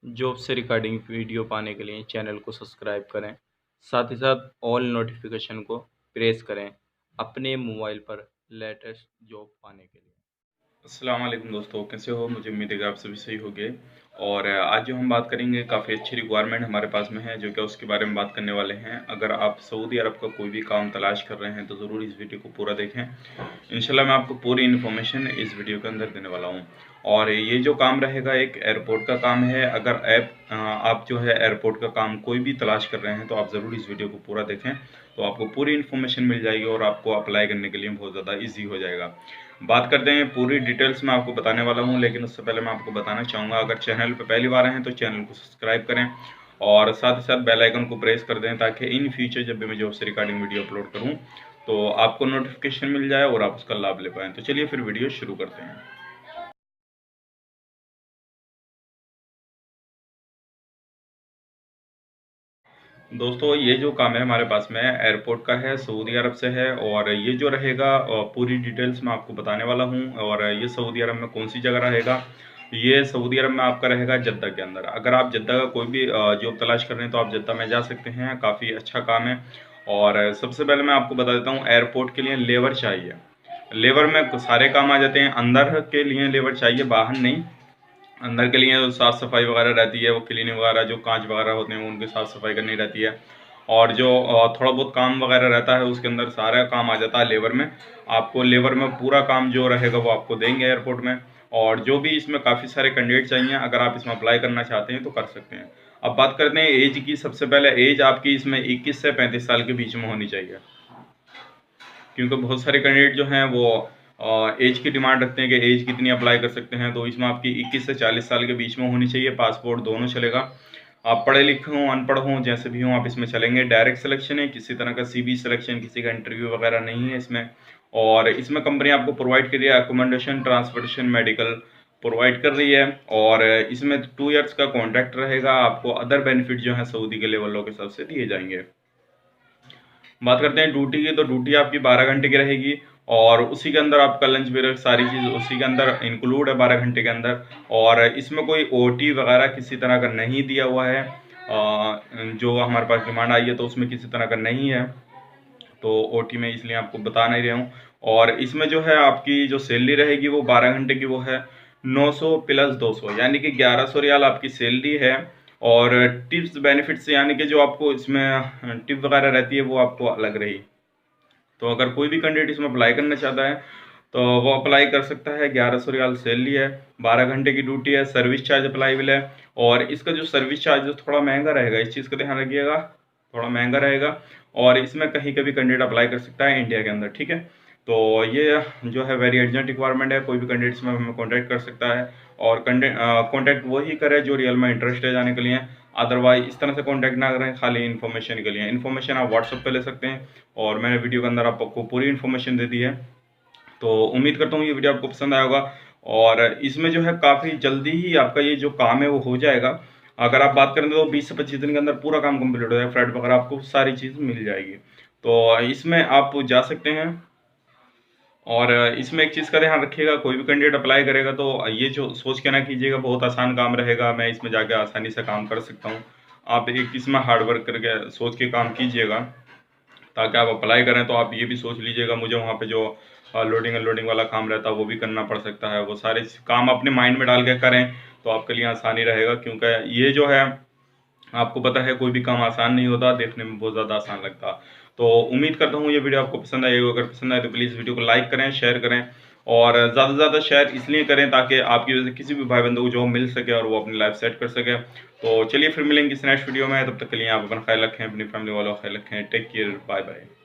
Job से regarding video पाने के लिए चैनल को सब्सक्राइब करें। साथ ही साथ ऑल नोटिफिकेशन को प्रेस करें अपने मोबाइल पर लेटेस्ट जॉब पाने के लिए। अस्सलाम वालेकुम दोस्तों, कैसे हो? मुझे उम्मीद है कि आप सभी सही होंगे। और आज जो हम बात करेंगे काफ़ी अच्छी रिक्वायरमेंट हमारे पास में है, जो कि उसके बारे में बात करने वाले हैं। अगर आप सऊदी अरब का कोई भी काम तलाश कर रहे हैं तो ज़रूर इस वीडियो को पूरा देखें। इंशाल्लाह मैं आपको पूरी इन्फॉर्मेशन इस वीडियो के अंदर देने वाला हूँ। और ये जो काम रहेगा एक एयरपोर्ट का काम है। अगर आप जो है एयरपोर्ट का काम कोई भी तलाश कर रहे हैं तो आप ज़रूर इस वीडियो को पूरा देखें, तो आपको पूरी इन्फॉर्मेशन मिल जाएगी और आपको अप्लाई करने के लिए बहुत ज़्यादा ईजी हो जाएगा। बात करते हैं पूरी डिटेल्स मैं आपको बताने वाला हूँ, लेकिन उससे पहले मैं आपको बताना चाहूँगा, अगर चैनल पर पहली बार आए हैं तो चैनल को सब्सक्राइब करें और साथ ही साथ बेल आइकन को प्रेस कर दें, ताकि इन फ्यूचर जब भी मैं जॉब से रिगार्डिंग वीडियो अपलोड करूँ तो आपको नोटिफिकेशन मिल जाए और आप उसका लाभ ले पाएँ। तो चलिए फिर वीडियो शुरू करते हैं। दोस्तों, ये जो काम है हमारे पास में एयरपोर्ट का है, सऊदी अरब से है। और ये जो रहेगा पूरी डिटेल्स मैं आपको बताने वाला हूँ। और ये सऊदी अरब में कौन सी जगह रहेगा, ये सऊदी अरब में आपका रहेगा जद्दा के अंदर। अगर आप जद्दा का कोई भी जॉब तलाश कर रहे हैं तो आप जद्दा में जा सकते हैं, काफ़ी अच्छा काम है। और सबसे पहले मैं आपको बता देता हूँ, एयरपोर्ट के लिए लेबर चाहिए। लेबर में सारे काम आ जाते हैं। अंदर के लिए लेबर चाहिए, बाहर नहीं। अंदर के लिए साफ़ सफाई वगैरह रहती है, वो क्लीनिंग वगैरह, जो कांच वगैरह होते हैं उनकी साफ़ सफाई करनी रहती है। और जो थोड़ा बहुत काम वगैरह रहता है उसके अंदर सारा काम आ जाता है लेबर में। आपको लेबर में पूरा काम जो रहेगा वो आपको देंगे एयरपोर्ट में। और जो भी इसमें काफ़ी सारे कैंडिडेट चाहिए, अगर आप इसमें अप्लाई करना चाहते हैं तो कर सकते हैं। अब बात करते हैं एज की। सबसे पहले एज आपकी इसमें 21 से 35 साल के बीच में होनी चाहिए, क्योंकि बहुत सारे कैंडिडेट जो हैं वो एज की डिमांड रखते हैं कि एज कितनी अप्लाई कर सकते हैं। तो इसमें आपकी 21 से 40 साल के बीच में होनी चाहिए। पासपोर्ट दोनों चलेगा, आप पढ़े लिखे हों अनपढ़ हों, जैसे भी हों आप इसमें चलेंगे। डायरेक्ट सिलेक्शन है, किसी तरह का सीबी सिलेक्शन, किसी का इंटरव्यू वगैरह नहीं है इसमें। और इसमें कंपनी आपको प्रोवाइड कर रही है अकोमोडेशन, ट्रांसपोर्टेशन, मेडिकल प्रोवाइड कर रही है। और इसमें 2 ईयर्स का कॉन्ट्रैक्ट रहेगा। आपको अदर बेनिफिट जो है सऊदी के लेवलों के हिसाब से दिए जाएंगे। बात करते हैं ड्यूटी की, तो ड्यूटी आपकी 12 घंटे की रहेगी। और उसी के अंदर आपका लंच ब्रेक सारी चीज़ उसी के अंदर इंक्लूड है 12 घंटे के अंदर। और इसमें कोई ओटी वगैरह किसी तरह का नहीं दिया हुआ है। जो हमारे पास डिमांड आई है तो उसमें किसी तरह का नहीं है, तो ओटी में इसलिए आपको बता नहीं रहा हूँ। और इसमें जो है आपकी जो सैलरी रहेगी वो 12 घंटे की वो है 900 प्लस 200, यानी कि 1100 रियाल आपकी सैलरी है। और टिप्स बेनिफिट्स यानी कि जो आपको इसमें टिप वगैरह रहती है वो आपको अलग रही। तो अगर कोई भी कैंडिडेट इसमें अप्लाई करना चाहता है तो वो अप्लाई कर सकता है। 1100 रियाल सैलरी है, 12 घंटे की ड्यूटी है, सर्विस चार्ज अप्लाईबल है। और इसका जो सर्विस चार्ज थोड़ा महंगा रहेगा, इस चीज़ का ध्यान रखिएगा, थोड़ा महंगा रहेगा। और इसमें कहीं का भी कैंडिडेट अप्लाई कर सकता है इंडिया के अंदर, ठीक है। तो ये जो है वेरी अर्जेंट रिक्वायरमेंट है, कोई भी कैंडिडेट इसमें हमें कॉन्टैक्ट कर सकता है। और कॉन्टैक्ट वही करे जो रियल में इंटरेस्ट है जाने के लिए। अदरवाइज इस तरह से कॉन्टैक्ट ना करें खाली इन्फॉर्मेशन के लिए। इन्फॉर्मेशन आप व्हाट्सएप पे ले सकते हैं, और मैंने वीडियो के अंदर आपको पूरी इन्फॉर्मेशन दे दी है। तो उम्मीद करता हूँ ये वीडियो आपको पसंद आया होगा। और इसमें जो है काफ़ी जल्दी ही आपका ये जो काम है वो हो जाएगा। अगर आप बात करें तो 20 से 25 दिन के अंदर पूरा काम कंप्लीट हो जाएगा। फ्लाइट वगैरह आपको सारी चीज़ मिल जाएगी, तो इसमें आप जा सकते हैं। और इसमें एक चीज़ का ध्यान रखिएगा, कोई भी कैंडिडेट अप्लाई करेगा तो ये जो सोच के ना कीजिएगा बहुत आसान काम रहेगा, मैं इसमें जाके आसानी से काम कर सकता हूँ। आप एक इसमें हार्ड वर्क करके सोच के काम कीजिएगा, ताकि आप अप्लाई करें तो आप ये भी सोच लीजिएगा मुझे वहाँ पे जो लोडिंग अनलोडिंग वाला काम रहता है वो भी करना पड़ सकता है। वो सारे काम अपने माइंड में डाल के करें तो आपके लिए आसानी रहेगा, क्योंकि ये जो है आपको पता है कोई भी काम आसान नहीं होता, देखने में बहुत ज़्यादा आसान लगता। तो उम्मीद करता हूँ ये वीडियो आपको पसंद आई होगी। अगर पसंद आए तो प्लीज़ वीडियो को लाइक करें, शेयर करें। और ज़्यादा से ज़्यादा शेयर इसलिए करें ताकि आपकी वजह से किसी भी भाई बंधु को जॉब मिल सके और वो अपनी लाइफ सेट कर सके। तो चलिए फिर मिलेंगे किसी नेक्स्ट वीडियो में, तब तक के लिए आप अपना ख्याल रखें, अपनी फैमिली वालों का ख्याल रखें। Take care, bye bye.